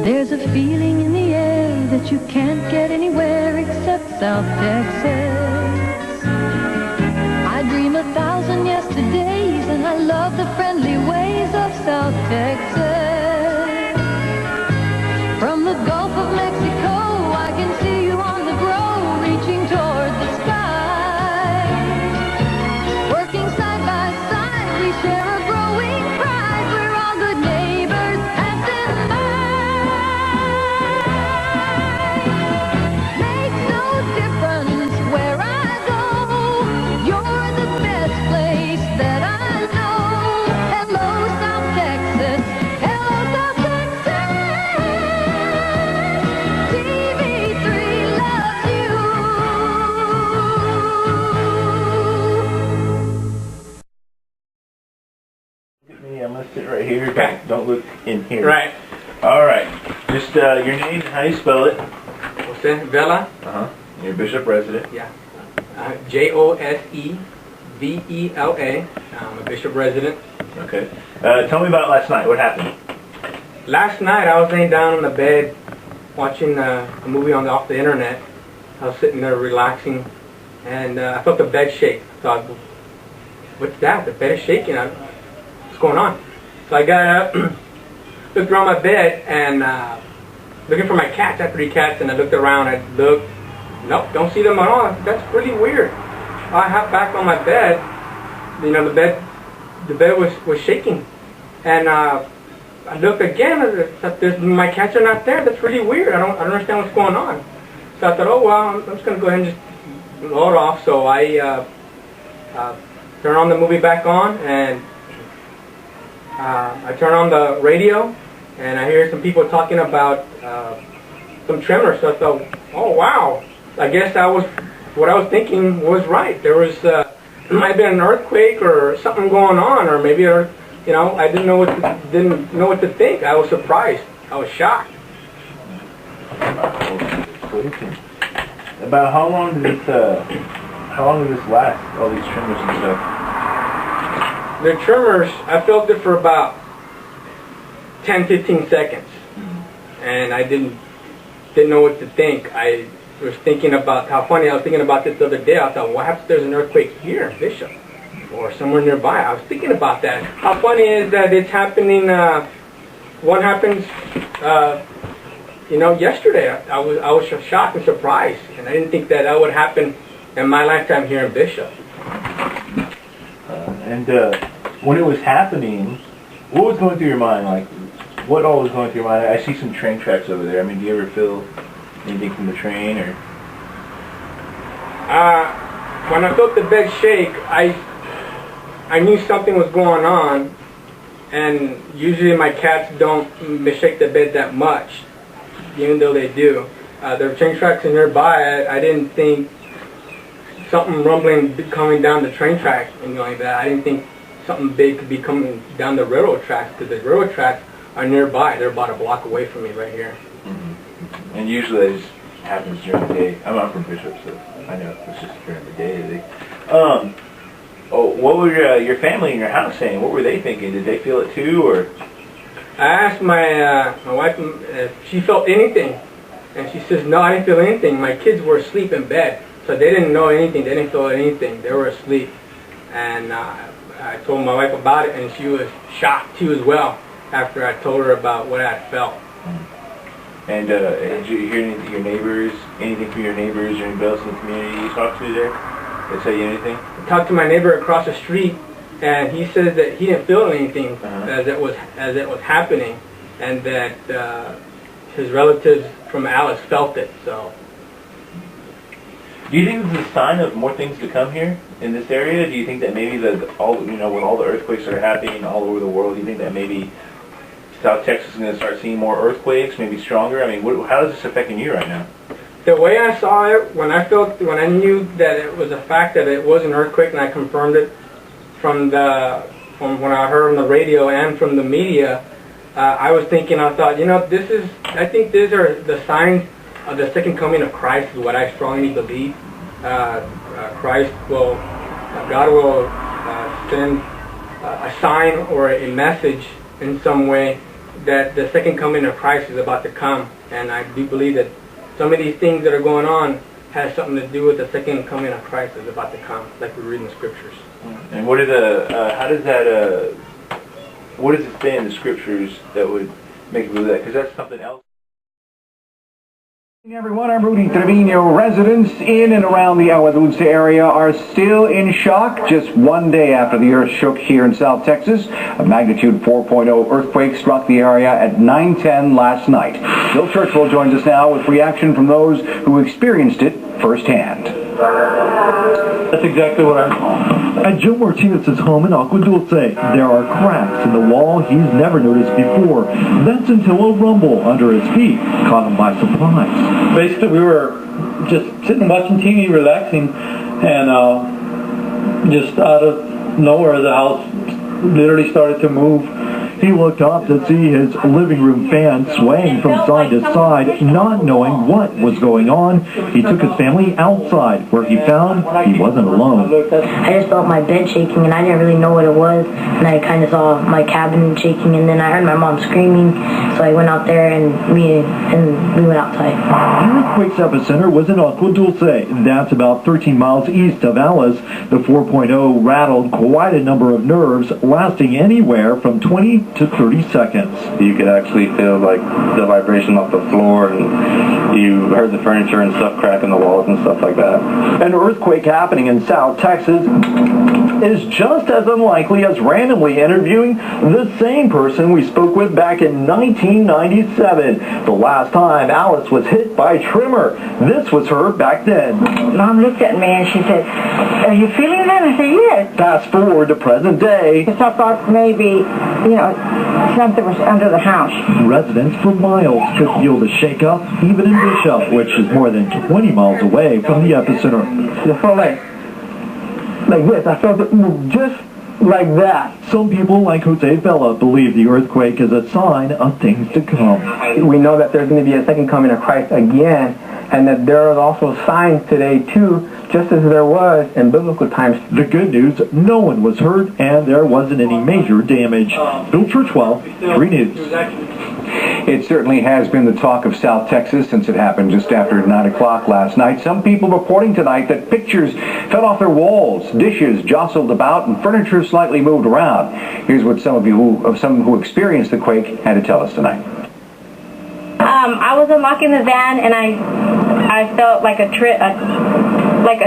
There's a feeling in the air that you can't get anywhere except South Texas. I dream 1,000 yesterdays, and I love the friendly ways of South Texas. From the Gulf of Mexico, I can see you on the grow, reaching toward the sky. Working side by side, we share a growing pride. We're all good neighbors, passing by. Makes no difference where I go, you're the best place that I know. Hello, South Texas. Hello, South Texas. TV3 loves you. Look at me, I'm gonna sit right here. Don't look in here. Right. All right. Just your name and how you spell it. Jose Vela. You're Bishop resident. Yeah. Josevela. I'm a Bishop resident. Okay. Tell me about last night. What happened? Last night I was laying down on the bed watching a movie off the internet. I was sitting there relaxing, and I felt the bed shake. I thought, what's that? The bed is shaking. What's going on? So I got up, looked around my bed, and looking for my cats. I have 3 cats, and I looked around. I looked. Nope, don't see them at all. That's pretty weird. I hopped back on my bed. You know, the bed was shaking, and I looked again. My cats are not there. That's really weird. I don't understand what's going on. So I thought, oh well, I'm just gonna go ahead and just load off. So I turn on the movie back on, and I turn on the radio, and I hear some people talking about some tremors. So I thought, oh wow, I guess what I was thinking was right. There was might have been an earthquake or something going on, or maybe I didn't know what to think. I was surprised. I was shocked. About how long did this last? All these tremors and stuff. The tremors, I felt it for about 10-15 seconds, and I didn't know what to think. I was thinking about how funny. I was thinking about this the other day. I thought, what happens if there's an earthquake here in Bishop or somewhere nearby? I was thinking about that. How funny is that it's happening? One happens, yesterday. I was shocked and surprised, and I didn't think that would happen in my lifetime here in Bishop. When it was happening, what was going through your mind? Like, what all was going through your mind? I see some train tracks over there. I mean, do you ever feel anything from the train, or? When I felt the bed shake, I knew something was going on, and usually my cats don't shake the bed that much, even though they do. There were train tracks nearby. I didn't think something rumbling coming down the train track and like that. I didn't think something big could be coming down the railroad tracks, because the railroad tracks are nearby. They're about a block away from me right here. Mm-hmm. And usually that just happens during the day. I'm not from Bishop, so I know it's just during the day. What were your family in your house saying? What were they thinking? Did they feel it too, or? I asked my wife if she felt anything, and she says, no, I didn't feel anything. My kids were asleep in bed, so they didn't know anything. They didn't feel anything. They were asleep. And I told my wife about it, and she was shocked too as well after I told her about what I had felt. And did you hear anything from your neighbors or anybody else in the community you talked to there? They tell you anything? I talked to my neighbor across the street, and he says that he didn't feel anything as it was happening, and that his relatives from Alice felt it. So. Do you think this is a sign of more things to come here in this area? Do you think that maybe when all the earthquakes are happening all over the world, do you think that maybe South Texas is going to start seeing more earthquakes, maybe stronger? I mean, how is this affecting you right now? The way I saw it, when I knew that it was a fact that it was an earthquake, and I confirmed it from when I heard on the radio and from the media, I thought, I think these are the signs of the second coming of Christ, is what I strongly believe. God will send a sign or a message in some way that the second coming of Christ is about to come. And I do believe that some of these things that are going on has something to do with the second coming of Christ is about to come, like we read in the scriptures. And what are what does it say in the scriptures that would make you believe that? Because that's something else. Everyone, I'm Rudy Trevino. Residents in and around the Agua Dulce area are still in shock just one day after the earth shook here in South Texas. A magnitude 4.0 earthquake struck the area at 9:10 last night. Bill Churchwell joins us now with reaction from those who experienced it firsthand. That's exactly what I saw. At Joe Martinez's home in Agua Dulce, there are cracks in the wall he's never noticed before. That's until a rumble under his feet caught him by surprise. Basically, we were just sitting watching TV, relaxing, and just out of nowhere, the house literally started to move. He looked up to see his living room fan swaying from side to side, not knowing what was going on. He took his family outside, where he found he wasn't alone. I just felt my bed shaking, and I didn't really know what it was. And I kind of saw my cabin shaking, and then I heard my mom screaming. So I went out there, and we went outside. The earthquake's epicenter was in Agua Dulce. That's about 13 miles east of Alice. The 4.0 rattled quite a number of nerves, lasting anywhere from 20 to 30 seconds. You could actually feel like the vibration off the floor, and you heard the furniture and stuff crack in the walls and stuff like that. An earthquake happening in South Texas is just as unlikely as randomly interviewing the same person we spoke with back in 1997, the last time Alice was hit by a tremor. This was her back then. Mom looked at me and she said, "Are you feeling that?" I said, "Yes." Fast forward to present day. Because I thought maybe, something was under the house. Residents for miles could feel the shake-up, even in Bishop, which is more than 20 miles away from the epicenter. The felt like this. I felt it move just like that. Some people, like Jose Vela, believe the earthquake is a sign of things to come. We know that there's going to be a second coming of Christ again, and that there are also signs today too, just as there was in biblical times. The good news, no one was hurt and there wasn't any major damage. Bill Churchwell, 3 News. It certainly has been the talk of South Texas since it happened just after 9 o'clock last night. Some people reporting tonight that pictures fell off their walls, dishes jostled about, and furniture slightly moved around. Here's what some who experienced the quake had to tell us tonight. I was unlocking the van, and I felt like a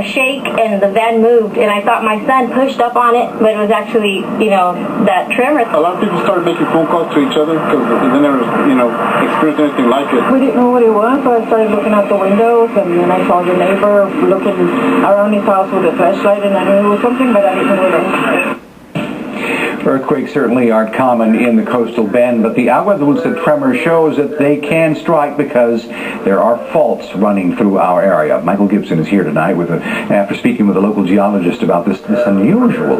shake, and the van moved, and I thought my son pushed up on it, but it was actually, that tremor. A lot of people started making phone calls to each other because they never, experienced anything like it. We didn't know what it was, so I started looking out the windows, and then I saw the neighbor looking around his house with a flashlight, and I knew it was something, but I didn't know what it was. Earthquakes certainly aren't common in the coastal bend, but the Agua Dulce tremor shows that they can strike because there are faults running through our area. Michael Gibson is here tonight after speaking with a local geologist about this unusual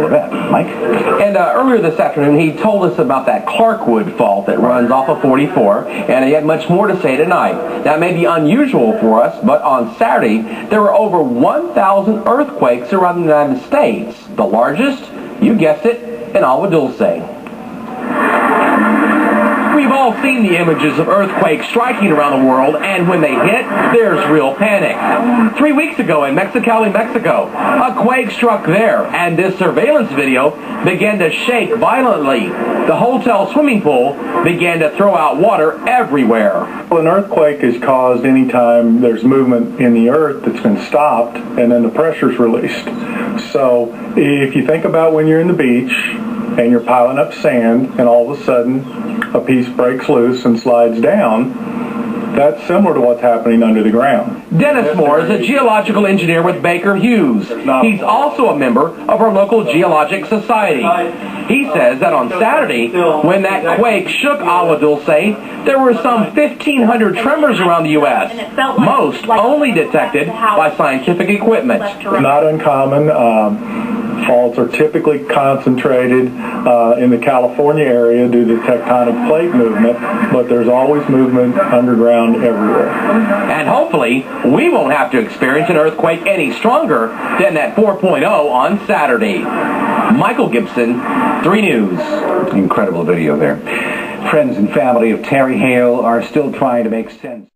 event. Mike? And earlier this afternoon, he told us about that Clarkwood fault that runs off of 44, and he had much more to say tonight. That may be unusual for us, but on Saturday, there were over 1,000 earthquakes around the United States. The largest, you guessed it, in Agua Dulce. We've all seen the images of earthquakes striking around the world, and when they hit, there's real panic. 3 weeks ago in Mexicali, Mexico, a quake struck there, and this surveillance video began to shake violently. The hotel swimming pool began to throw out water everywhere. Well, an earthquake is caused anytime there's movement in the earth that's been stopped, and then the pressure's released. So if you think about when you're in the beach and you're piling up sand, and all of a sudden a piece breaks loose and slides down, that's similar to what's happening under the ground. Dennis Moore is a geological engineer with Baker Hughes. He's also a member of our local geologic society. He says that on Saturday, when that quake shook Agua Dulce, there were some 1,500 tremors around the U.S., most only detected by scientific equipment. Not uncommon. Faults are typically concentrated in the California area due to tectonic plate movement, but there's always movement underground everywhere. And hopefully, we won't have to experience an earthquake any stronger than that 4.0 on Saturday. Michael Gibson, 3 News. Incredible video there. Friends and family of Terry Hale are still trying to make sense.